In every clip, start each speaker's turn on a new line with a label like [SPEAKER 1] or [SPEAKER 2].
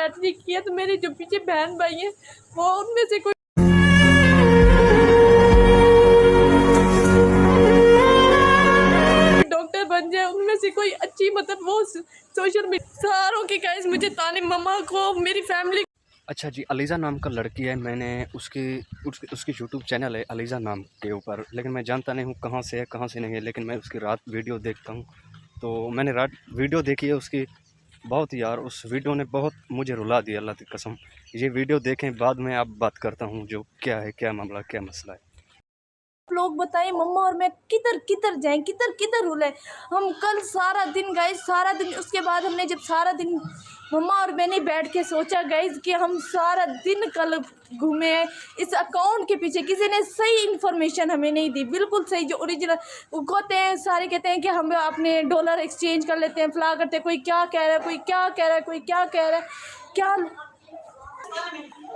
[SPEAKER 1] Matric किया, तो मेरे जो पीछे बहन भाई हैं वो उनमें से कोई डॉक्टर बन जाए, उनमें से कोई अच्छी मतलब वो सोशल मीडिया सारों की गाइस मुझे ताने मम्मा को मेरी फैमिली।
[SPEAKER 2] अच्छा जी, अलीज़ा नाम का लड़की है, मैंने उसकी यूट्यूब चैनल है अलीज़ा नाम के ऊपर, लेकिन मैं जानता नहीं हूँ कहाँ से है कहाँ से नहीं है, लेकिन मैं उसकी रात वीडियो देखता हूँ। तो मैंने रात वीडियो देखी है उसकी, बहुत यार उस वीडियो ने बहुत मुझे रुला दिया, अल्लाह की कसम। ये वीडियो देखें, बाद में आप बात करता हूँ जो क्या है, क्या मामला, क्या मसला है।
[SPEAKER 1] लोग बताएं मम्मा और मैं किधर किधर जाएं, किधर किधर रुले। हम कल सारा दिन गाइस, सारा दिन, उसके बाद हमने जब सारा दिन मम्मा और मैंने बैठ के सोचा गाइस कि हम सारा दिन कल घूमे इस अकाउंट के पीछे। किसी ने सही इन्फॉर्मेशन हमें नहीं दी, बिल्कुल सही जो ओरिजिनल होते हैं। सारे कहते हैं कि हम अपने डॉलर एक्सचेंज कर लेते हैं, फला करते हैं, कोई क्या कह रहा है, कोई क्या कह रहा है, कोई क्या कह रहा है, क्या।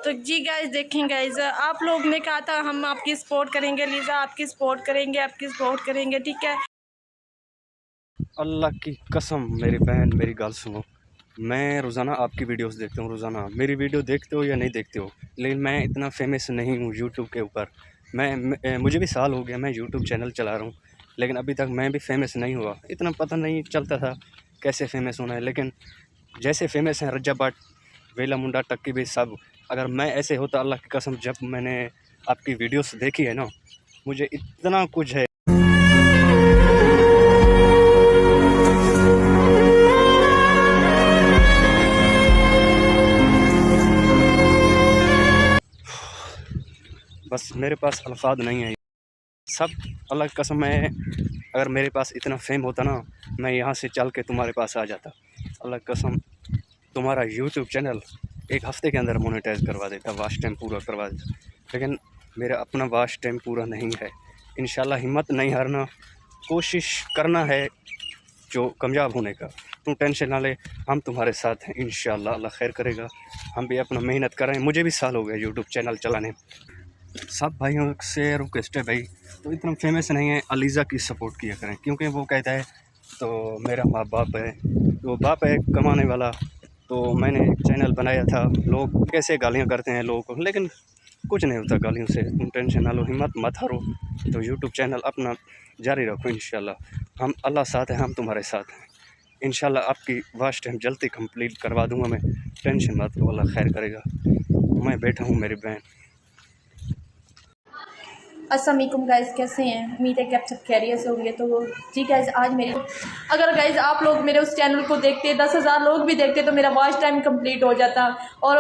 [SPEAKER 1] तो जी गाइस देखें गाइस, आप लोग ने कहा था हम आपकी सपोर्ट करेंगे, लीज़ा आपकी सपोर्ट करेंगे, आपकी सपोर्ट करेंगे, ठीक है।
[SPEAKER 2] अल्लाह की कसम मेरी बहन, मेरी गाल सुनो, मैं रोज़ाना आपकी वीडियोस देखता हूँ, रोज़ाना मेरी वीडियो देखते हो या नहीं देखते हो, लेकिन मैं इतना फेमस नहीं हूँ यूट्यूब के ऊपर। मुझे भी साल हो गया मैं यूट्यूब चैनल चला रहा हूँ, लेकिन अभी तक मैं भी फेमस नहीं हुआ। इतना पता नहीं चलता था कैसे फेमस होना है, लेकिन जैसे फेमस हैं रज्जा भट्ट, वेला मुंडा, टक्की भी सब, अगर मैं ऐसे होता, अल्लाह की कसम, जब मैंने आपकी वीडियोस देखी है ना, मुझे इतना कुछ है। बस मेरे पास अल्फाज नहीं है सब, अल्लाह की कसम। मैं अगर मेरे पास इतना फेम होता ना, मैं यहाँ से चल के तुम्हारे पास आ जाता, अल्लाह की कसम। तुम्हारा यूट्यूब चैनल एक हफ़्ते के अंदर मोनेटाइज करवा देता, वाच टाइम पूरा करवा देता, लेकिन मेरा अपना वाच टाइम पूरा नहीं है। इंशाल्लाह हिम्मत नहीं हारना, कोशिश करना है जो कामयाब होने का। तुम टेंशन ना ले, हम तुम्हारे साथ हैं इंशाल्लाह, अल्लाह खैर करेगा। हम भी अपना मेहनत कर रहे हैं, मुझे भी साल हो गया यूट्यूब चैनल चलाने। सब भाइयों से रिक्वेस्ट है भाई, तो इतना फेमस नहीं है, अलीज़ा की सपोर्ट किया करें, क्योंकि वो कहता है तो मेरा माँ बाप है, तो बाप है कमाने वाला। तो मैंने एक चैनल बनाया था, लोग कैसे गालियाँ करते हैं लोगों को, लेकिन कुछ नहीं होता गालियों से, तुम टेंशन ना लो, हिम्मत मत हारो। तो यूट्यूब चैनल अपना जारी रखो इंशाल्लाह, हम अल्लाह साथ है, हम तुम्हारे साथ हैं इंशाल्लाह। आपकी वाच टाइम जल्दी कंप्लीट करवा दूंगा मैं, टेंशन मत लो, अल्लाह खैर करेगा। मैं बैठा हूँ मेरी बहन।
[SPEAKER 1] अस्सलाम वालेकुम गाइस, कैसे हैं? उम्मीद है कि आप सब खैरियत से होंगे। तो जी गाइस, आज मेरे अगर गाइस आप लोग मेरे उस चैनल को देखते, 10,000 लोग भी देखते, तो मेरा वॉच टाइम कंप्लीट हो जाता। और